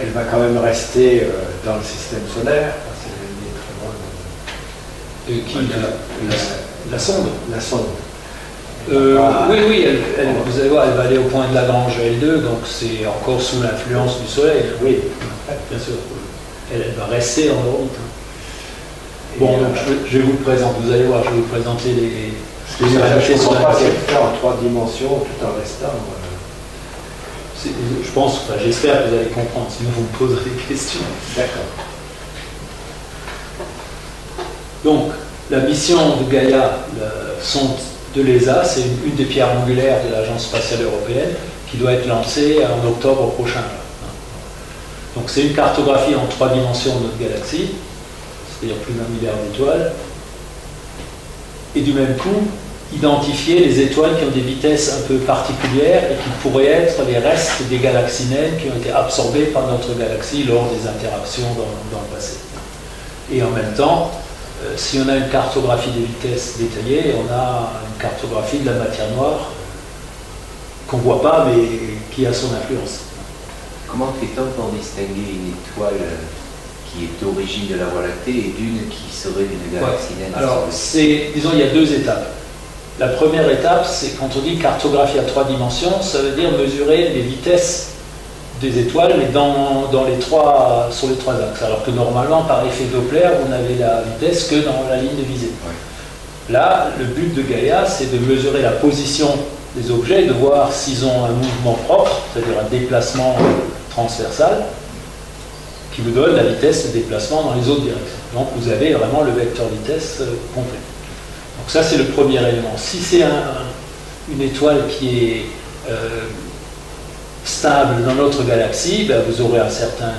elle va quand même rester dans le système solaire, parce qu'elle est très loin. La sonde. La sonde. Oui, vous allez voir, elle va aller au point de Lagrange L2, donc c'est encore sous l'influence du Soleil. Oui, bien sûr. Elle va rester en orbite. Bon, donc je vais vous le présenter, vous allez voir, je vais vous présenter les réalités sur la Terre. Faire en 3 dimensions tout en restant. Je pense, j'espère que vous allez comprendre, sinon vous me poserez des questions. D'accord. Donc, la mission de Gaïa, la sonde de l'ESA, c'est une des pierres angulaires de l'Agence spatiale européenne qui doit être lancée en octobre prochain. Donc, c'est une cartographie en 3 dimensions de notre galaxie, c'est-à-dire plus d'un milliard d'étoiles, et du même coup, identifier les étoiles qui ont des vitesses un peu particulières et qui pourraient être les restes des galaxies naines qui ont été absorbées par notre galaxie lors des interactions dans le passé. Et en même temps, si on a une cartographie des vitesses détaillée, on a une cartographie de la matière noire qu'on ne voit pas mais qui a son influence. Comment fait-on pour distinguer une étoile qui est d'origine de la Voie lactée et d'une qui serait d'une galaxie naine? Alors, disons, il y a 2 étapes. La première étape, c'est quand on dit cartographie à 3 dimensions, ça veut dire mesurer les vitesses des étoiles, mais sur les 3 axes. Alors que normalement, par effet Doppler, vous n'avez la vitesse que dans la ligne de visée. Oui. Là, le but de Gaïa, c'est de mesurer la position des objets, de voir s'ils ont un mouvement propre, c'est-à-dire un déplacement transversal, qui vous donne la vitesse de déplacement dans les autres directions. Donc vous avez vraiment le vecteur vitesse complet. Donc ça, c'est le premier élément. Si c'est une étoile qui est stable dans notre galaxie, ben vous aurez une certaine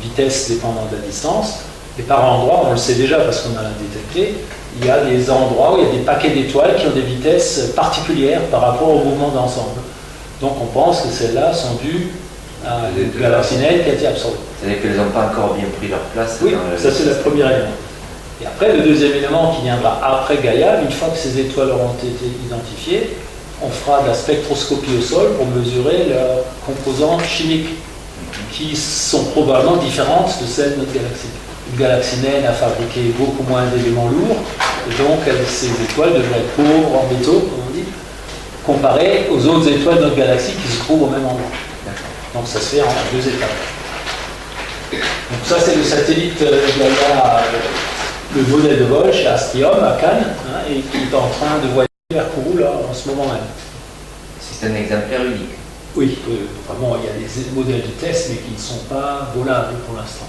vitesse dépendant de la distance. Et par endroits, on le sait déjà parce qu'on a détecté, il y a des endroits où il y a des paquets d'étoiles qui ont des vitesses particulières par rapport au mouvement d'ensemble. Donc on pense que celles-là sont dues à une galaxie naine qui a été absorbée. C'est-à-dire qu'elles n'ont pas encore bien pris leur place. Oui, ça c'est le premier élément. Et après, le deuxième élément qui viendra après Gaïa, une fois que ces étoiles auront été identifiées, on fera de la spectroscopie au sol pour mesurer leurs composantes chimiques, qui sont probablement différentes de celles de notre galaxie. Une galaxie naine a fabriqué beaucoup moins d'éléments lourds, et donc ces étoiles devraient être pauvres en métaux, comme on dit, comparées aux autres étoiles de notre galaxie qui se trouvent au même endroit. Donc ça se fait en 2 étapes. Donc ça c'est le satellite Gaïa, le modèle de vol chez Astrium à Cannes, et qui est en train de voyager vers Kourou là, en ce moment même. C'est un exemplaire unique. Oui, vraiment il y a des modèles de test mais qui ne sont pas volables pour l'instant.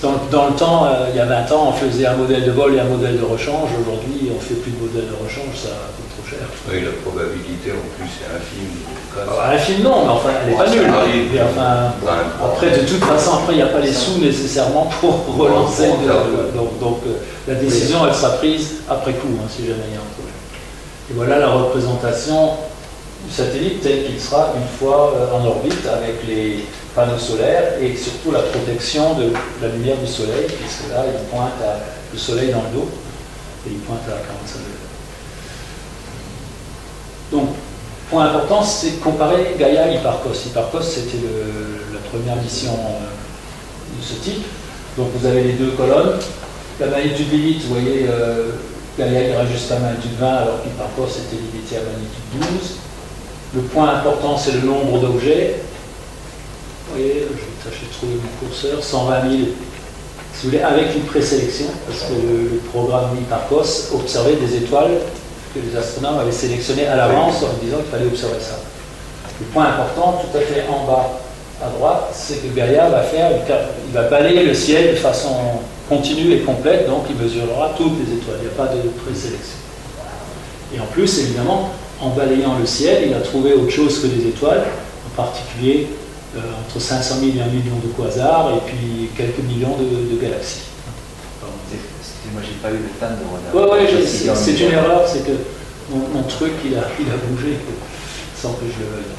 Dans le temps, il y a 20 ans, on faisait un modèle de vol et un modèle de rechange. Aujourd'hui, on ne fait plus de modèle de rechange, ça coûte trop cher. Oui, la probabilité en plus est infime. Infime non, mais enfin, elle n'est pas nulle. Et enfin, après, de toute façon, après, il n'y a pas les sous nécessairement pour relancer. Donc, la décision, elle sera prise après coup, si jamais il y a un problème. Et voilà la représentation du satellite tel qu'il sera une fois en orbite avec les panneaux solaires et surtout la protection de la lumière du soleil, puisque là, il pointe le soleil dans le dos et il pointe à 45 degrés. Donc, point important, c'est comparer Gaïa et Hipparcos. Hipparcos, c'était la première mission de ce type. Donc, vous avez les 2 colonnes. La magnitude limite, vous voyez, Gaïa ira jusqu'à magnitude 20, alors qu'Hipparcos était limité à magnitude 12. Le point important, c'est le nombre d'objets. Vous voyez, je vais tâcher de trouver mon curseur, 120 000, si vous voulez, avec une présélection, parce que le programme Hipparcos observait des étoiles que les astronomes avaient sélectionnées à l'avance en disant qu'il fallait observer ça. Le point important, tout à fait en bas à droite, c'est que Gaïa il va balayer le ciel de façon continue et complète, donc il mesurera toutes les étoiles, il n'y a pas de présélection. Et en plus, évidemment, en balayant le ciel, il a trouvé autre chose que des étoiles, en particulier entre 500 000 et 1 million de quasars et puis quelques millions de galaxies. Moi, j'ai pas eu le temps de regarder. Oui, c'est une erreur, c'est que mon truc, il a bougé sans que je le veuille.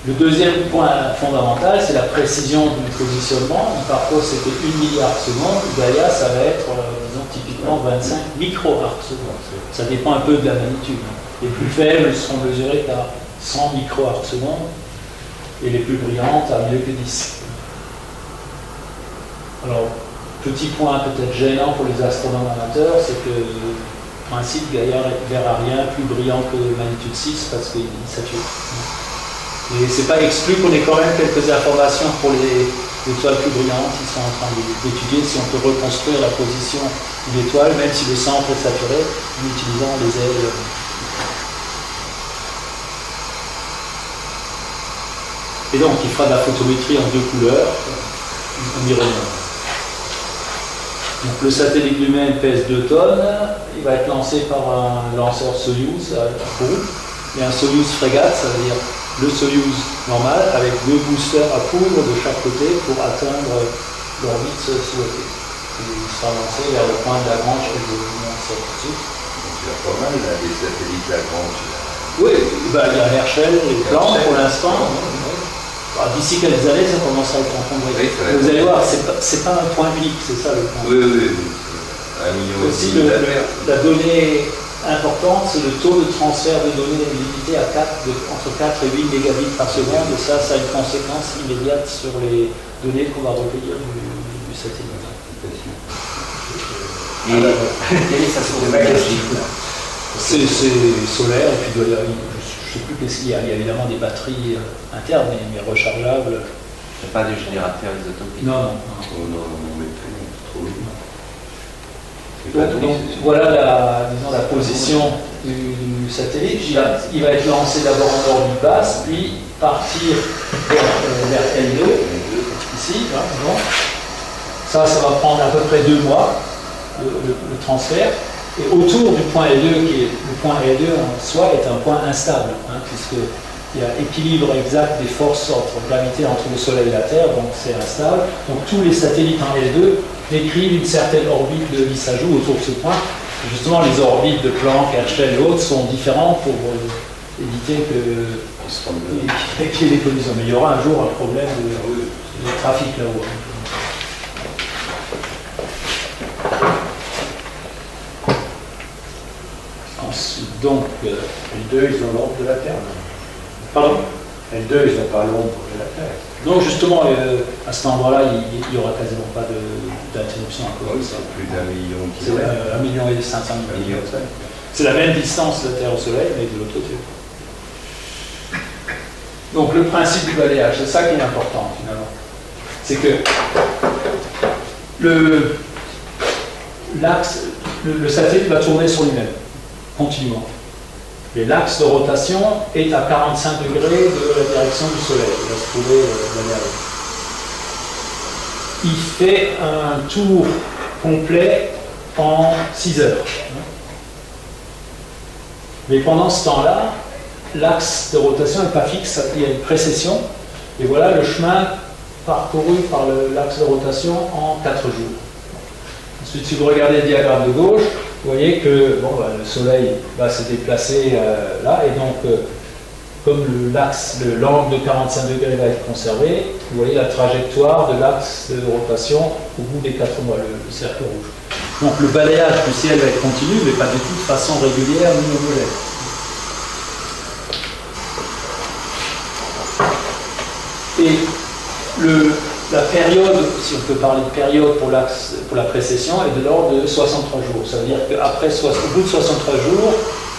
Le deuxième point fondamental, c'est la précision du positionnement. Hipparcos, c'était 1 milliard secondes. Gaïa, ça va être, disons, typiquement 25 micro-arcs secondes. Ça dépend un peu de la magnitude. Les plus faibles seront mesurés à 100 micro-arcs secondes et les plus brillantes à mieux que 10. Alors, petit point peut-être gênant pour les astronomes amateurs, c'est que le principe Gaïa ne verra rien plus brillant que magnitude 6 parce qu'il sature. Et c'est pas exclu qu'on ait quand même quelques informations pour les étoiles plus brillantes. Ils sont en train d'étudier si on peut reconstruire la position de l'étoile, même si le centre est saturé, en utilisant les ailes. Et donc, il fera de la photométrie en 2 couleurs. On y revient. Donc, le satellite lui-même pèse 2 tonnes. Il va être lancé par un lanceur Soyouz à Kourou. Et un Soyouz frégate, ça veut dire le Soyouz normal, avec 2 boosters à poudre de chaque côté pour atteindre l'orbite souhaitée. Il sera lancé vers le point de Lagrange que je vous montre ça tout de suite. Donc il y a pas mal là, des satellites Lagrange. Oui, ben, il y a Herschel et Planck pour l'instant. D'ici quelques années, ça commence à être encombré. Oui, vous allez voir, c'est pas un point unique, c'est ça le point. Oui. 1 million Aussi, de d'affaires. la donnée importante, c'est le taux de transfert de données limité à entre 4 et 8 mégabits par seconde, et ça a une conséquence immédiate sur les données qu'on va recueillir du satellite. Quelle est sa source d'énergie? C'est solaire, et puis je ne sais plus qu'est-ce qu'il y a. Il y a évidemment des batteries internes, mais rechargeables. Il n'y a pas de générateur isotopique? Non. Oh non, mais trop lourd. Donc, voilà la position du satellite. Il va être lancé d'abord en orbite basse, puis partir vers L2, ici. Là, bon. Ça va prendre à peu près 2 mois, le transfert. Et autour du point L2, le point L2 en soi est un point instable, puisqu'il y a équilibre exact des forces entre gravité entre le Soleil et la Terre, donc c'est instable. Donc tous les satellites en L2 décrivent une certaine orbite de Lissajous autour de ce point. Et justement, les orbites de Planck, Herschel et autres sont différentes pour éviter qu'il y ait des collisions. Mais il y aura un jour un problème de trafic là-haut. Ensuite, donc, L2, ils ont l'ombre de la Terre. pardon. L2, ils n'ont pas l'ombre de la Terre. Donc justement, à cet endroit-là, il n'y aura quasiment pas d'interruption à cause de ça. C'est plus d'1 million de C'est kilomètres. 1,5 million. C'est la même distance de la Terre au Soleil, mais de l'autre côté. Donc le principe du balayage, c'est ça qui est important finalement. C'est que le satellite va tourner sur lui-même, continuellement. Et l'axe de rotation est à 45 degrés de la direction du Soleil. Il va se trouver derrière. Il fait un tour complet en 6 heures. Mais pendant ce temps-là, l'axe de rotation n'est pas fixe, il y a une précession. Et voilà le chemin parcouru par l'axe de rotation en 4 jours. Ensuite, si vous regardez le diagramme de gauche, vous voyez que le Soleil va se déplacer là, et donc comme l'angle de 45 degrés va être conservé, vous voyez la trajectoire de l'axe de rotation au bout des 4 mois, le cercle rouge. Donc le balayage du ciel va être continu, mais pas du tout de façon régulière ni homogène. Et la période, si on peut parler de période pour la précession, est de l'ordre de 63 jours. Ça veut dire qu'au bout de 63 jours,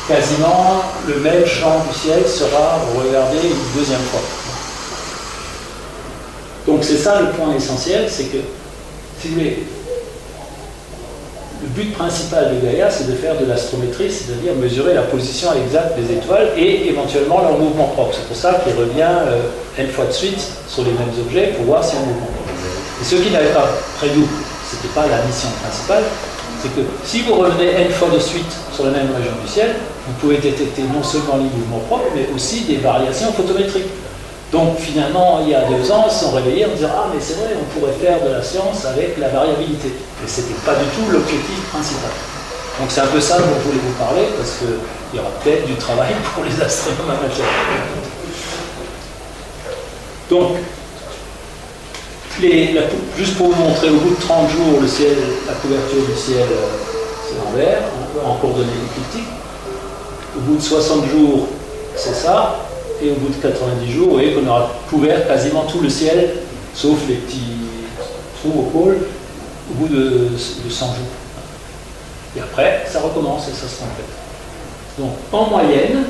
quasiment le même champ du ciel sera regardé une deuxième fois. Donc c'est ça le point essentiel, c'est que, si vous voulez, le but principal de Gaïa, c'est de faire de l'astrométrie, c'est-à-dire mesurer la position exacte des étoiles et éventuellement leur mouvement propre. C'est pour ça qu'il revient n fois de suite sur les mêmes objets pour voir si on mouvement propre. Et ce qui n'avait pas prévu, ce n'était pas la mission principale, c'est que si vous revenez n fois de suite sur la même région du ciel, vous pouvez détecter non seulement les mouvements propres, mais aussi des variations photométriques. Donc finalement, il y a 2 ans, ils se sont réveillés en disant « Ah, mais c'est vrai, on pourrait faire de la science avec la variabilité. » Et ce n'était pas du tout l'objectif principal. Donc c'est un peu ça dont je voulais vous parler, parce qu'il y aura peut-être du travail pour les astronomes amateurs. Donc, juste pour vous montrer, au bout de 30 jours, la couverture du ciel, c'est en vert, en coordonnées écliptiques. Au bout de 60 jours, c'est ça. Et au bout de 90 jours, vous voyez qu'on aura couvert quasiment tout le ciel, sauf les petits trous au pôle. au bout de 100 jours. Et après, ça recommence et ça se complète. Donc, en moyenne,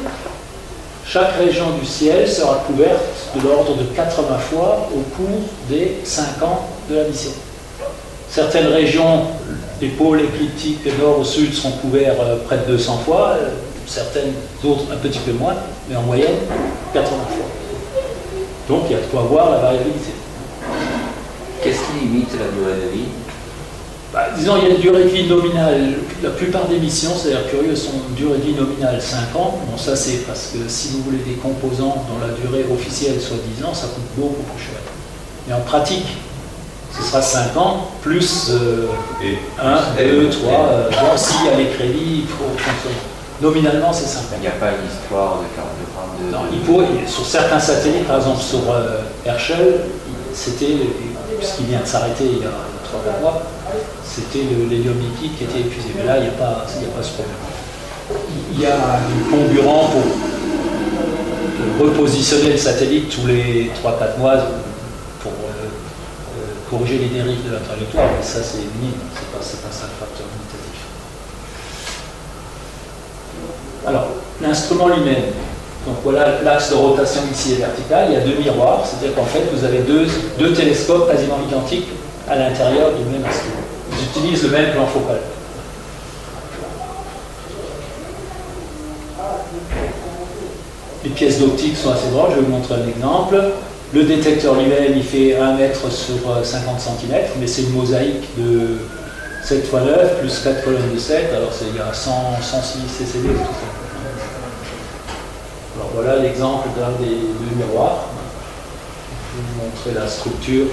chaque région du ciel sera couverte de l'ordre de 80 fois au cours des 5 ans de la mission. Certaines régions, les pôles écliptiques nord au sud, seront couverts près de 200 fois, certaines autres un petit peu moins, mais en moyenne, 80 fois. Donc, il y a de quoi voir la variabilité. Qu'est-ce qui limite la durée de vie? Disons, il y a une durée de vie nominale. La plupart des missions, c'est-à-dire curieux, sont une durée de vie nominale 5 ans. Bon, ça c'est parce que si vous voulez des composants dont la durée officielle soit 10 ans, ça coûte beaucoup plus cher. Mais en pratique, ce sera 5 ans, plus 1, 2, 3, bon, s'il y a les crédits, il faut consommer. Nominalement, c'est 5 ans. Il n'y a pas une histoire de carburant de... Non, il faut, sur certains satellites, par exemple sur Herschel, c'était, puisqu'il vient de s'arrêter il y a 3 mois, c'était l'hélium liquide qui était épuisé. Mais là, il n'y a pas ce problème. Il y a un comburant pour repositionner le satellite tous les 3-4 mois pour corriger les dérives de la trajectoire, mais ça c'est minime, c'est pas ça le facteur limitatif. Alors, l'instrument lui-même. Donc voilà, l'axe de rotation ici est vertical, il y a 2 miroirs, c'est-à-dire qu'en fait vous avez deux télescopes quasiment identiques à l'intérieur du même instrument. Ils utilisent le même plan focal. Les pièces d'optique sont assez grandes, je vais vous montrer un exemple. Le détecteur lui-même, il fait 1 mètre sur 50 cm, mais c'est une mosaïque de 7 x 9 plus 4 colonnes de 7, alors il y a 106 CCD, tout ça. Alors voilà l'exemple d'un des 2 miroirs. Je vais vous montrer la structure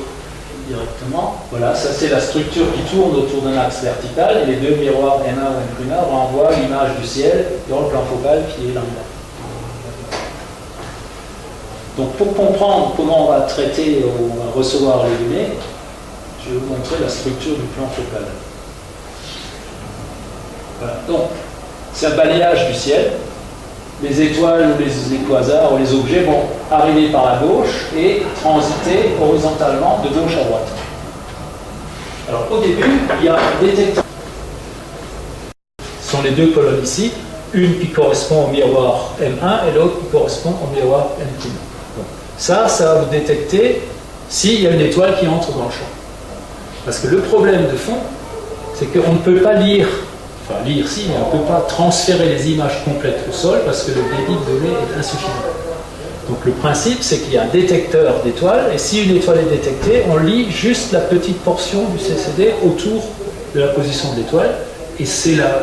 directement. Voilà, ça c'est la structure qui tourne autour d'un axe vertical, et les 2 miroirs M1 ou M1 renvoient l'image du ciel dans le plan focal qui est lambda. Donc pour comprendre comment on va traiter ou on va recevoir les données, je vais vous montrer la structure du plan focal. Voilà. Donc, c'est un balayage du ciel. Les étoiles ou les quasars ou les objets vont arriver par la gauche et transiter horizontalement de gauche à droite. Alors au début, il y a un détecteur. Ce sont les 2 colonnes ici, une qui correspond au miroir M1 et l'autre qui correspond au miroir M2. Donc, ça va vous détecter s'il y a une étoile qui entre dans le champ. Parce que le problème de fond, c'est qu'on ne peut pas lire si, mais on ne peut pas transférer les images complètes au sol parce que le débit de données est insuffisant. Donc le principe, c'est qu'il y a un détecteur d'étoiles, et si une étoile est détectée, on lit juste la petite portion du CCD autour de la position de l'étoile, et c'est la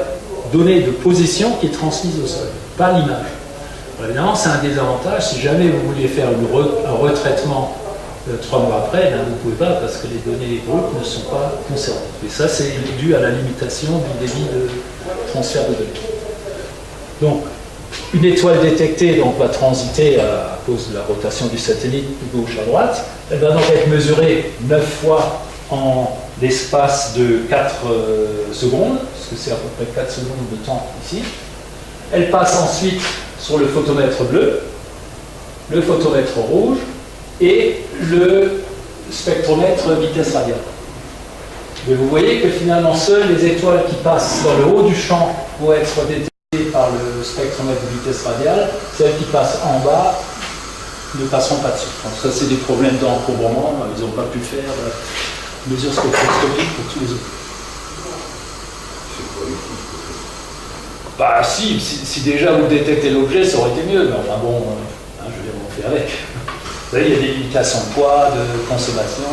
donnée de position qui est transmise au sol, pas l'image. Évidemment, c'est un désavantage. Si jamais vous vouliez faire un retraitement 3 mois après, vous ne pouvez pas parce que les données brutes ne sont pas conservées. Et ça, c'est dû à la limitation du débit de transfert de données. Donc, une étoile détectée va transiter à cause de la rotation du satellite de gauche à droite. Elle va donc être mesurée 9 fois en l'espace de 4 secondes, parce que c'est à peu près 4 secondes de temps ici. Elle passe ensuite sur le photomètre bleu, le photomètre rouge, et le spectromètre vitesse radiale. Mais vous voyez que finalement, seules les étoiles qui passent dans le haut du champ vont être détectées par le spectromètre de vitesse radiale, celles qui passent en bas ne passeront pas dessus. Donc ça, c'est des problèmes d'encombrement, ils n'ont pas pu faire mesure spectroscopique pour tous les autres. Bah si déjà vous détectez l'objet, ça aurait été mieux, mais enfin bon, je veux dire, on fait avec. Vous voyez, il y a des limitations de poids, de consommation.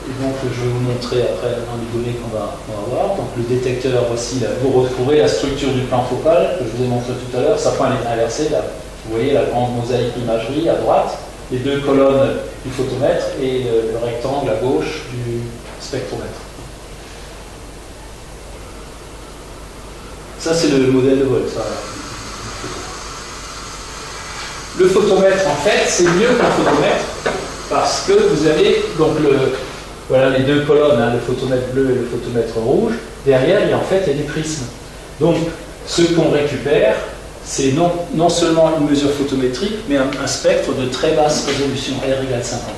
Et donc, je vais vous montrer après dans les données qu'on va avoir. Donc, le détecteur, voici, là, vous retrouvez la structure du plan focal que je vous ai montré tout à l'heure. Sa pointe est inversée. Là. Vous voyez la grande mosaïque imagerie à droite, les 2 colonnes du photomètre et le rectangle à gauche du spectromètre. Ça, c'est le modèle de vol. Ça. Le photomètre, en fait, c'est mieux qu'un photomètre parce que vous avez donc voilà les 2 colonnes, le photomètre bleu et le photomètre rouge. Derrière, il y a en fait des prismes. Donc, ce qu'on récupère, c'est non seulement une mesure photométrique, mais un spectre de très basse résolution, R égale 50.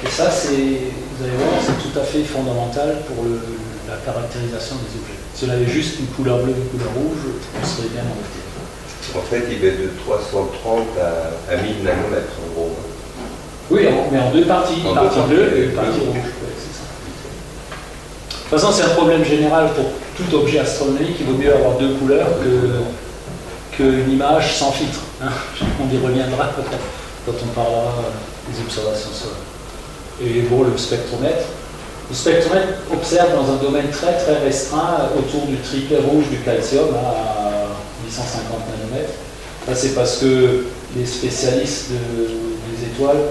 Et ça, vous vous allez voir, c'est tout à fait fondamental pour la caractérisation des objets. Si on avait juste une couleur bleue, une couleur rouge, on serait bien embêté. En fait, il va de 330 à 1000 nanomètres, en gros. Oui, mais en deux parties, une En partie deux bleue parties, et une partie bleu. rouge. Ouais, c'est ça. De toute façon, c'est un problème général pour tout objet astronomique. Il vaut mieux avoir deux couleurs qu'une image sans filtre. Hein. On y reviendra peut-être quand on parlera des observations solaires. Et bon, le spectromètre observe dans un domaine très très restreint autour du triplet rouge du calcium à 850 nanomètres. Ça, c'est parce que les spécialistes des étoiles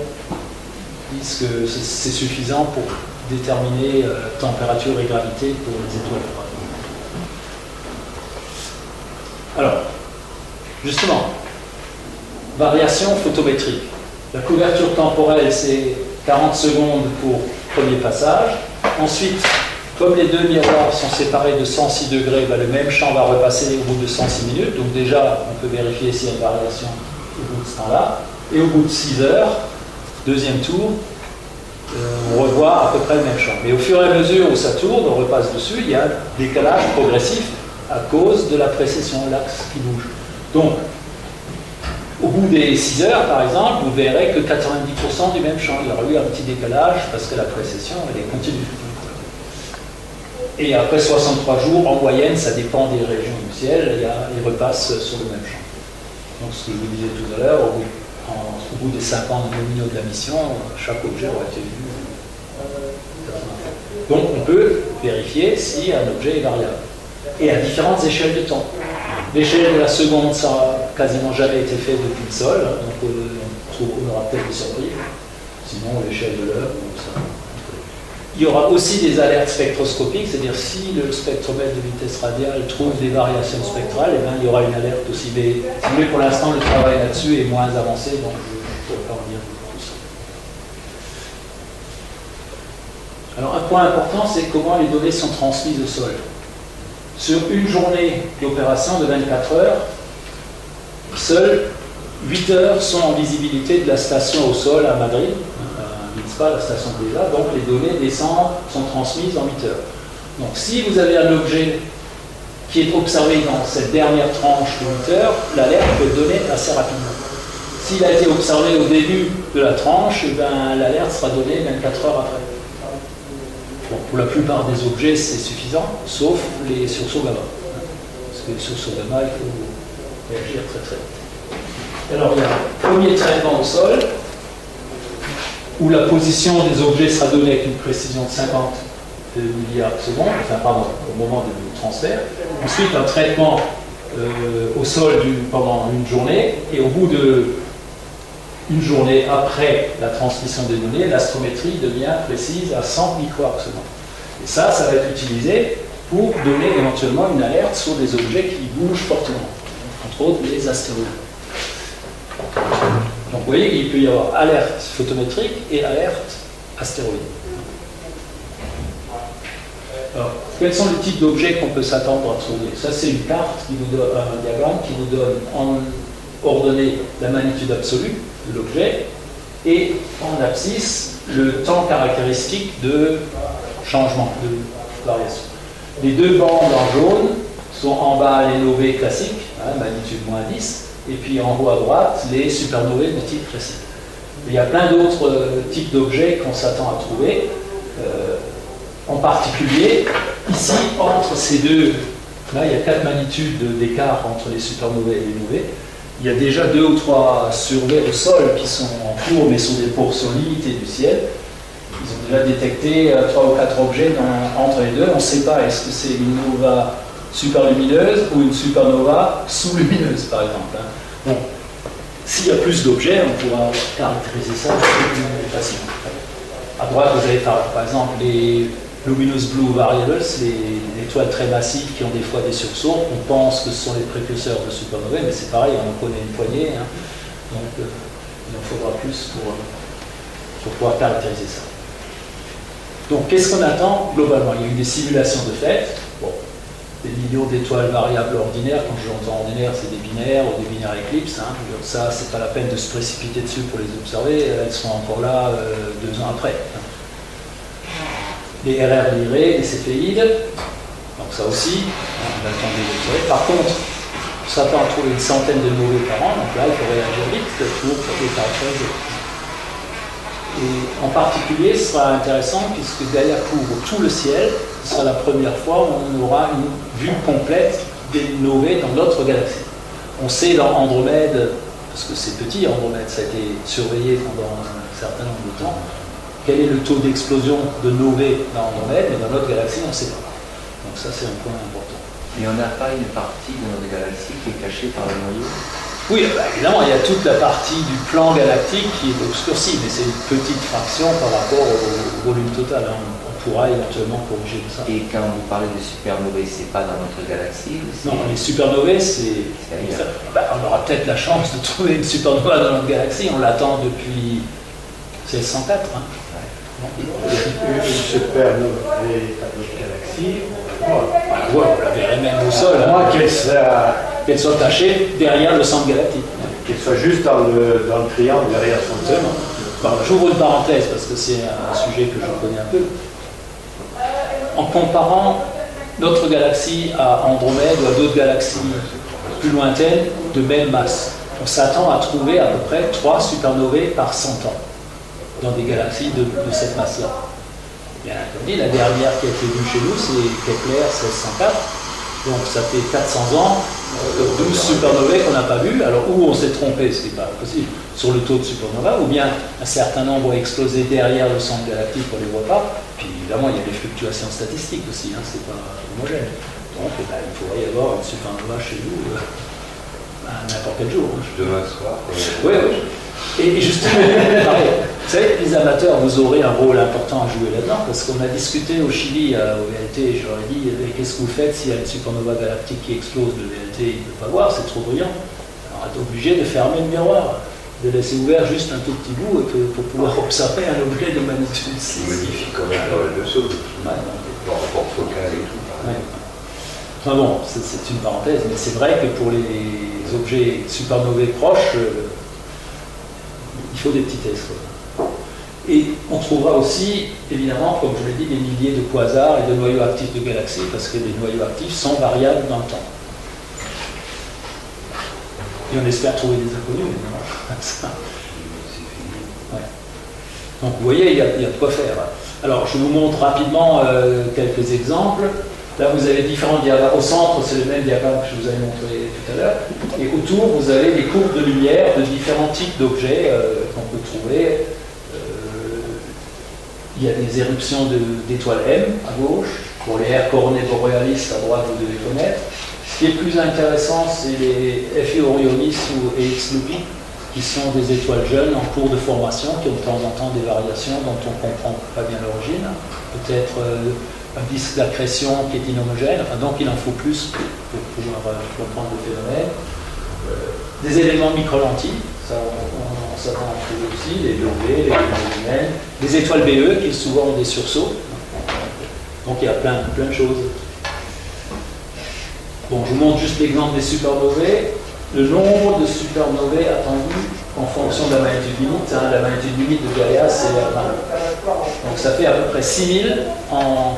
disent que c'est suffisant pour déterminer température et gravité pour les étoiles. Alors, justement, variation photométrique. La couverture temporelle, c'est 40 secondes pour premier passage. Ensuite, comme les deux miroirs sont séparés de 106 degrés, le même champ va repasser au bout de 106 minutes. Donc déjà, on peut vérifier s'il y a une variation au bout de ce temps-là. Et au bout de 6 heures, deuxième tour, on revoit à peu près le même champ. Mais au fur et à mesure où ça tourne, on repasse dessus, il y a un décalage progressif à cause de la précession, l'axe qui bouge. Donc, au bout des 6 heures, par exemple, vous verrez que 90% du même champ. Il y aura eu un petit décalage parce que la précession, elle est continue. Et après 63 jours, en moyenne, ça dépend des régions du ciel, il repasse sur le même champ. Donc, ce que je vous disais tout à l'heure, au bout des 5 ans de lumineux de la mission, chaque objet aura été vu. Donc, on peut vérifier si un objet est variable. Et à différentes échelles de temps. L'échelle de la seconde, ça n'a quasiment jamais été fait depuis le sol, donc on aura peut-être des surprises. Sinon, l'échelle de l'heure, ça. Il y aura aussi des alertes spectroscopiques, c'est-à-dire si le spectromètre de vitesse radiale trouve des variations spectrales, eh bien, il y aura une alerte aussi. Mais pour l'instant, le travail là-dessus est moins avancé, donc je ne pourrais pas en dire plus. Alors, un point important, c'est comment les données sont transmises au sol. Sur une journée d'opération de 24 heures, seules 8 heures sont en visibilité de la station au sol à Madrid, à l'INSPA, la station déjà, donc les données descendent, sont transmises en 8 heures. Donc si vous avez un objet qui est observé dans cette dernière tranche de 8 heures, l'alerte peut être donnée assez rapidement. S'il a été observé au début de la tranche, eh ben, l'alerte sera donnée 24 heures après. Bon, pour la plupart des objets, c'est suffisant, sauf les sursauts gamma. Parce que les sursauts gamma, il faut réagir très très vite. Alors, il y a un premier traitement au sol, où la position des objets sera donnée avec une précision de 50 milliards de secondes, au moment du transfert. Ensuite, un traitement au sol pendant une journée, et au bout une journée après la transmission des données, l'astrométrie devient précise à 100 microarcs secondes. Et ça va être utilisé pour donner éventuellement une alerte sur des objets qui bougent fortement, entre autres les astéroïdes. Donc vous voyez, il peut y avoir alerte photométrique et alerte astéroïde. Alors, quels sont les types d'objets qu'on peut s'attendre à trouver? Ça, c'est une carte qui vous donne un diagramme qui vous donne en ordonnée la magnitude absolue de l'objet et en abscisse le temps caractéristique de changement, de variation. Les deux bandes en jaune sont en bas les novées classiques, magnitude moins 10, et puis en haut à droite les supernovae de type précis. Il y a plein d'autres types d'objets qu'on s'attend à trouver. En particulier, ici, entre ces deux, là il y a 4 magnitudes d'écart entre les supernovae et les novae. Il y a déjà 2 ou 3 surveys au sol qui sont en cours, mais sur des portions limitées du ciel. Ils ont déjà détecté 3 ou 4 objets entre les deux. On ne sait pas, est-ce que c'est une nova superlumineuse ou une supernova sous-lumineuse, par exemple. Bon, s'il y a plus d'objets, on pourra caractériser ça plus facilement. À droite, vous avez par exemple les luminous blue variables, les étoiles très massives qui ont des fois des sursauts. On pense que ce sont les précurseurs de supernovae, mais c'est pareil, on en connaît une poignée. Donc, il en faudra plus pour pouvoir caractériser ça. Donc, qu'est-ce qu'on attend globalement? Il y a eu des simulations de fait. Bon, des millions d'étoiles variables ordinaires. Quand j'entends ordinaire, c'est des binaires ou des binaires éclipses. Ça, c'est pas la peine de se précipiter dessus pour les observer. Elles sont encore là 2 ans après. les RR lirés, les céphéides. Donc ça aussi, on a le temps de les observer. Par contre, on s'attend à trouver une centaine de nouvelles par an, donc là il faut réagir vite pour les caractériser. Et en particulier, ce sera intéressant puisque Gaïa couvre tout le ciel. Ce sera la première fois où on aura une vue complète des novae dans d'autres galaxies. On sait dans Andromède, parce que c'est petit Andromède, ça a été surveillé pendant un certain nombre de temps, quel est le taux d'explosion de novae dans Andromède, mais dans notre galaxie, on ne sait pas. Donc ça, c'est un point important. Mais on n'a pas une partie de notre galaxie qui est cachée par le noyau? Oui, évidemment, il y a toute la partie du plan galactique qui est obscurcie, mais c'est une petite fraction par rapport au volume total. Hein. On pourra éventuellement corriger tout ça. Et quand vous parlez de supernovae, c'est pas dans notre galaxie? Non, les supernovae, c'est... on aura peut-être la chance de trouver une supernova dans notre galaxie. On l'attend depuis 1604. Hein. Une supernova dans notre galaxie, on la verrait même au sol. à Hein. moins Qu'elle soit cachée derrière le centre galactique. qu'elle soit juste dans le triangle derrière son thème. Bon, j'ouvre une parenthèse parce que c'est un sujet que je connais un peu. En comparant notre galaxie à Andromède ou à d'autres galaxies plus lointaines de même masse, on s'attend à trouver à peu près 3 supernovae par 100 ans dans des galaxies de cette masse-là. Bien, comme dit, la dernière qui a été vue chez nous, c'est Kepler 1604. Donc ça fait 400 ans, 12 supernovae qu'on n'a pas vues. Alors où on s'est trompé, ce n'est pas possible, sur le taux de supernova, ou bien un certain nombre ont explosé derrière le centre galactique, on ne les voit pas. Puis évidemment, il y a des fluctuations statistiques aussi, hein, c'est pas homogène. Donc il faudrait y avoir une supernova chez nous à n'importe quel jour. Hein. Demain soir. Oui, oui. Et justement, pareil, vous savez, les amateurs, vous aurez un rôle important à jouer là-dedans, parce qu'on a discuté au Chili, au VLT, je leur ai dit, qu'est-ce que vous faites s'il y a une supernova galactique qui explose? Le VLT, il ne peut pas voir, c'est trop brillant. Alors, on est obligé de fermer le miroir, de laisser ouvert juste un tout petit bout pour pouvoir observer un objet de magnitude 6. Il modifie quand même pas mal de choses. Ouais, Dans le rapport focal et tout. ouais. Enfin bon, c'est une parenthèse, mais c'est vrai que pour les objets supernovae proches, il faut des petits tests. Et on trouvera aussi, évidemment, comme je l'ai dit, des milliers de quasars et de noyaux actifs de galaxies, parce que les noyaux actifs sont variables dans le temps. Et on espère trouver des inconnus, évidemment. Ouais. Donc vous voyez, il y a de quoi faire. Alors je vous montre rapidement quelques exemples. Là vous avez différents diagrammes. Au centre, c'est le même diagramme que je vous avais montré tout à l'heure. Et autour, vous avez des courbes de lumière de différents types d'objets qu'on peut trouver. Il y a des éruptions d'étoiles M à gauche. Pour les R Coronae Borealis à droite, vous devez connaître. Ce qui est plus intéressant, c'est les Fi Orionis ou EX Lupi, qui sont des étoiles jeunes en cours de formation, qui ont de temps en temps des variations dont on ne comprend pas bien l'origine. Peut-être un disque d'accrétion qui est inhomogène, enfin, donc il en faut plus pour pouvoir comprendre le phénomène. Des éléments micro-lentilles, ça on s'attend à trouver aussi, les levées, les humaines, des étoiles BE qui souvent ont des sursauts. Donc il y a plein de choses. Bon, je vous montre juste l'exemple des supernovae. Le nombre de supernovae attendus en fonction de la magnitude limite. Hein, la magnitude limite de Gaïa, c'est 20. Donc ça fait à peu près 6000 en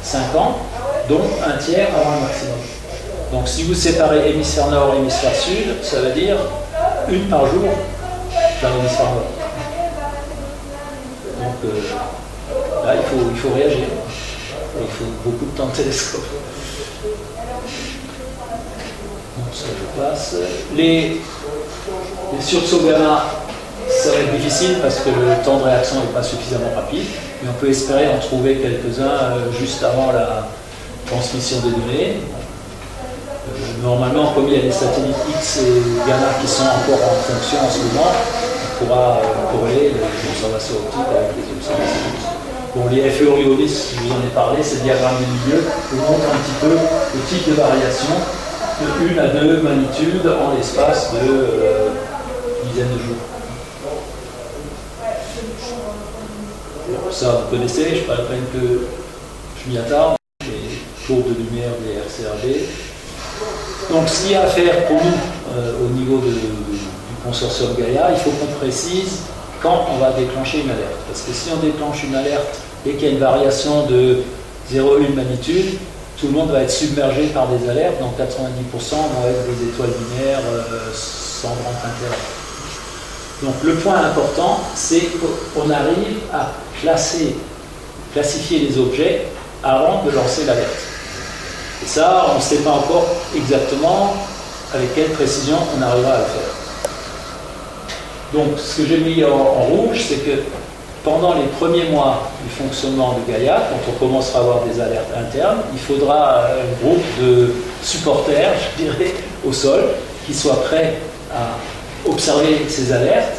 5 ans, dont un tiers avant le maximum. Donc si vous séparez hémisphère nord et hémisphère sud, ça veut dire une par jour dans l'hémisphère nord. Donc là, il faut réagir. Il faut beaucoup de temps de télescope. Donc ça, je passe. Les sursauts gamma, ça va être difficile parce que le temps de réaction n'est pas suffisamment rapide, mais on peut espérer en trouver quelques-uns juste avant la transmission des données. Normalement, comme il y a des satellites X et gamma qui sont encore en fonction en ce moment, on pourra corréler les observations optiques avec les observations. Bon, les Fi Orionis, je vous en ai parlé, c'est le diagramme du milieu, vous montre un petit peu le type de variation de 1 à 2 magnitudes en l'espace de dizaines de jours. Alors, ça, vous connaissez, je ne sais pas la peine que je m'y attarde, les courbes de lumière des RCRB. Donc, ce qu'il y a à faire pour nous au niveau du consortium Gaïa, il faut qu'on précise quand on va déclencher une alerte. Parce que si on déclenche une alerte dès qu'il y a une variation de 0,1 magnitude, tout le monde va être submergé par des alertes, donc 90% vont être des étoiles binaires sans grand intérêt. Donc le point important, c'est qu'on arrive à classifier les objets avant de lancer l'alerte. Et ça, on ne sait pas encore exactement avec quelle précision on arrivera à le faire. Donc ce que j'ai mis en rouge, c'est que pendant les premiers mois du fonctionnement de Gaïa, quand on commencera à avoir des alertes internes, il faudra un groupe de supporters, je dirais, au sol, qui soient prêts à observer ces alertes,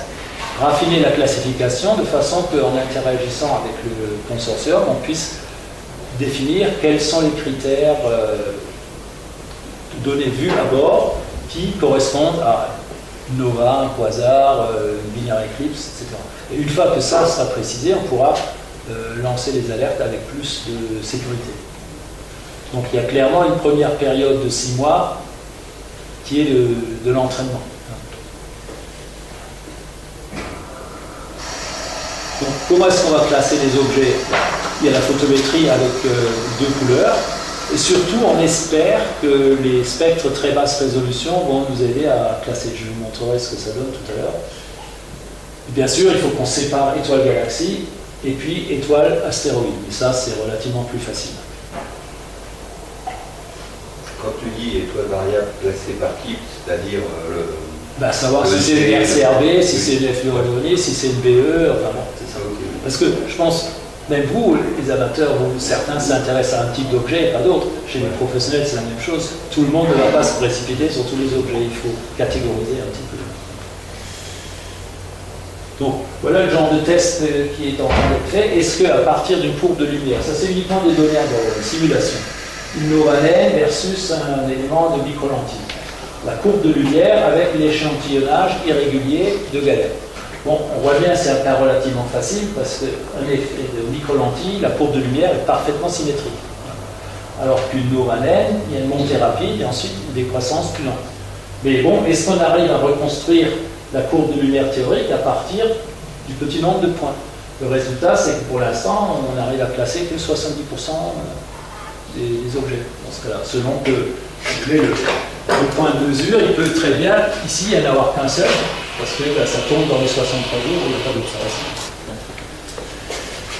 raffiner la classification de façon qu'en interagissant avec le consortium, on puisse définir quels sont les critères données vues à bord qui correspondent à une nova, un quasar, une binaire éclipse, etc. Et une fois que ça sera précisé, on pourra lancer les alertes avec plus de sécurité. Donc il y a clairement une première période de 6 mois qui est de l'entraînement. Donc comment est-ce qu'on va classer les objets? Il y a la photométrie avec 2 couleurs. Et surtout, on espère que les spectres très basse résolution vont nous aider à classer. Je vous montrerai ce que ça donne tout à l'heure. Bien sûr, il faut qu'on sépare étoile-galaxie et puis étoile-astéroïde. Et ça, c'est relativement plus facile. Quand tu dis étoile variable classée par type, c'est-à-dire savoir si c'est une RCRB, si c'est une FURI, si c'est une BE, enfin bon, c'est ça. Okay. Parce que je pense, même vous, les amateurs, certains s'intéressent à un type d'objet et pas d'autres. Chez les professionnels, c'est la même chose. Tout le monde ne va pas se précipiter sur tous les objets. Il faut catégoriser un petit peu. Donc, voilà le genre de test qui est en train d'être fait. Est-ce qu'à partir d'une courbe de lumière, ça c'est uniquement des données de simulation, une nova naine versus un élément de micro-lentille. La courbe de lumière avec l'échantillonnage irrégulier de Gaïa. Bon, on voit bien, c'est un cas relativement facile parce qu'un effet de micro-lentille, la courbe de lumière est parfaitement symétrique. Alors qu'une nova naine, il y a une montée rapide et ensuite une décroissance plus lente. Mais bon, est-ce qu'on arrive à reconstruire la courbe de lumière théorique à partir du petit nombre de points? Le résultat, c'est que pour l'instant, on arrive à classer que 70% des objets. Dans ce cas-là, selon que le point de mesure, il peut très bien, ici, il n'y en avoir qu'un seul, parce que ça tombe dans les 63 jours où il n'y a pas d'observation.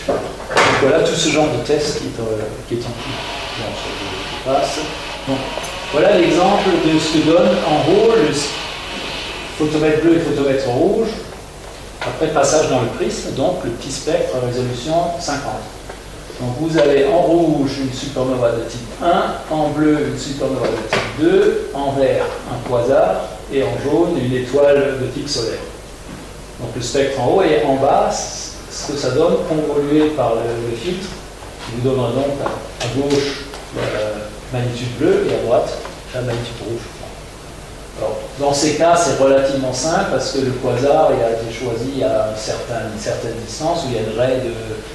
Donc voilà tout ce genre de test qui est en cours. Donc voilà l'exemple de ce que donne en haut le photomètre bleu et photomètre rouge, après passage dans le prisme, donc le petit spectre à résolution 50. Donc vous avez en rouge une supernova de type 1, en bleu une supernova de type 2, en vert un quasar et en jaune une étoile de type solaire. Donc le spectre en haut et en bas, ce que ça donne convolué par le filtre, qui vous donnera donc à gauche la magnitude bleue et à droite la magnitude rouge. Alors, dans ces cas, c'est relativement simple parce que le quasar il a été choisi à une certaine distance où il y a une raie de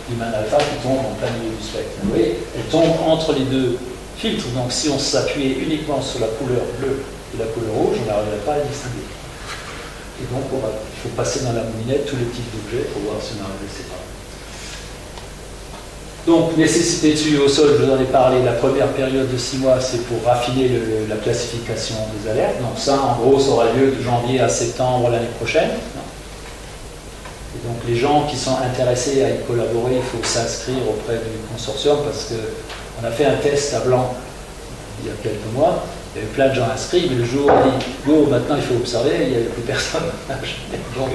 Lyman alpha qui tombe en plein milieu du spectre. Vous voyez, elle tombe entre les deux filtres. Donc, si on s'appuyait uniquement sur la couleur bleue et la couleur rouge, on n'arriverait pas à la distinguer. Et donc, il faut passer dans la moulinette tous les types d'objets pour voir si on arrive à les séparer. Donc, nécessité de suivi au sol, je vous en ai parlé, la première période de 6 mois, c'est pour raffiner la classification des alertes. Donc ça, en gros, ça aura lieu de janvier à septembre l'année prochaine. Et donc les gens qui sont intéressés à y collaborer, il faut s'inscrire auprès du consortium parce qu'on a fait un test à Blanc il y a quelques mois. Il y avait plein de gens inscrits, mais le jour où on dit « Go, maintenant il faut observer », il n'y avait plus personne. Donc,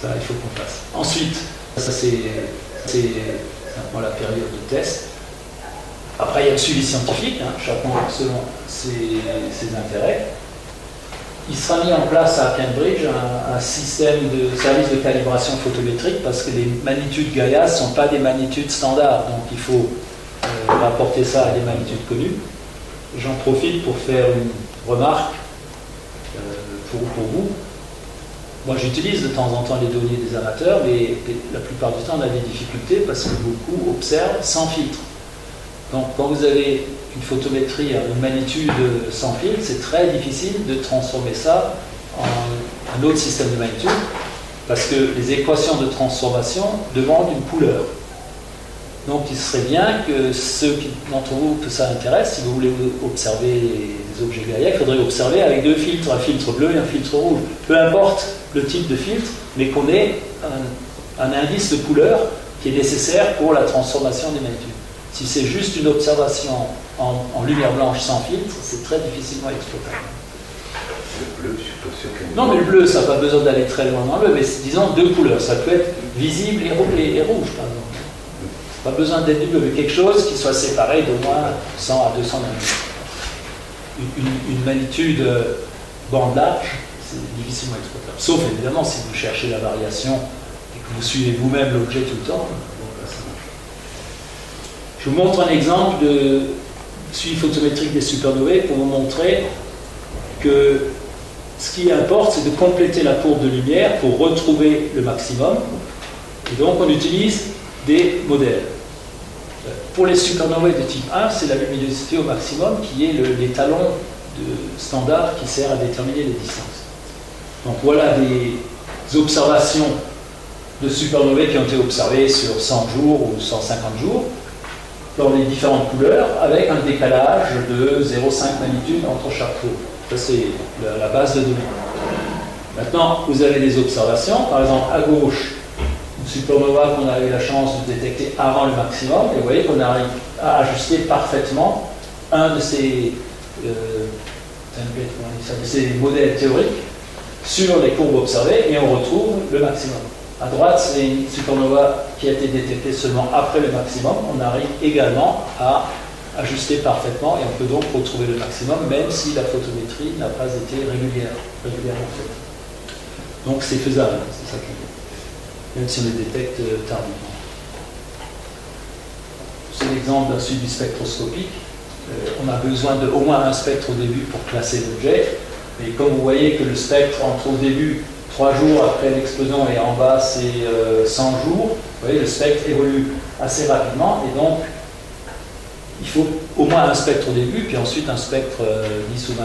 ça, il faut qu'on fasse. Ensuite, ça c'est la période de test. Après, il y a le suivi scientifique, chacun selon ses intérêts. Il sera mis en place à Cambridge un système de service de calibration photométrique parce que les magnitudes Gaïa ne sont pas des magnitudes standards, donc il faut rapporter ça à des magnitudes connues. J'en profite pour faire une remarque pour vous. Moi, j'utilise de temps en temps les données des amateurs, mais la plupart du temps, on a des difficultés parce que beaucoup observent sans filtre. Donc, quand vous avez une photométrie à une magnitude sans filtre, c'est très difficile de transformer ça en un autre système de magnitude parce que les équations de transformation demandent une couleur. Donc il serait bien que ceux d'entre vous que ça intéresse, si vous voulez observer les objets Gaïa, il faudrait observer avec deux filtres, un filtre bleu et un filtre rouge. Peu importe le type de filtre, mais qu'on ait un indice de couleur qui est nécessaire pour la transformation des magnitudes. Si c'est juste une observation en lumière blanche sans filtre, c'est très difficilement exploitable. Le bleu, je suis pas sûr que... Non, mais le bleu, ça n'a pas besoin d'aller très loin dans le bleu, mais disons deux couleurs. Ça peut être visible et rouge, par exemple. Pas besoin d'être du bleu, mais quelque chose qui soit séparé d'au moins 100 à 200 magnitudes. Une magnitude bande large, c'est difficilement exploitable. Sauf évidemment si vous cherchez la variation et que vous suivez vous-même l'objet tout le temps. Je vous montre un exemple de suivi photométrique des supernovae pour vous montrer que ce qui importe, c'est de compléter la courbe de lumière pour retrouver le maximum. Et donc on utilise des modèles. Pour les supernovae de type 1, c'est la luminosité au maximum qui est l'étalon standard qui sert à déterminer les distances. Donc voilà des observations de supernovae qui ont été observées sur 100 jours ou 150 jours dans les différentes couleurs avec un décalage de 0,5 magnitude entre chaque courbe. Ça c'est la base de données. Maintenant, vous avez des observations, par exemple à gauche, une supernova qu'on a eu la chance de détecter avant le maximum, et vous voyez qu'on arrive à ajuster parfaitement un de ces modèles théoriques sur les courbes observées, et on retrouve le maximum. À droite, c'est une supernova qui a été détectée seulement après le maximum. On arrive également à ajuster parfaitement, et on peut donc retrouver le maximum, même si la photométrie n'a pas été régulièrement faite. Donc c'est faisable, c'est ça qui est, même si on les détecte tardivement. C'est l'exemple d'un suivi spectroscopique. On a besoin de au moins un spectre au début pour classer l'objet, mais comme vous voyez que le spectre entre au début 3 jours après l'explosion et en bas c'est 100 jours, vous voyez le spectre évolue assez rapidement, et donc il faut au moins un spectre au début, puis ensuite un spectre 10 ou 20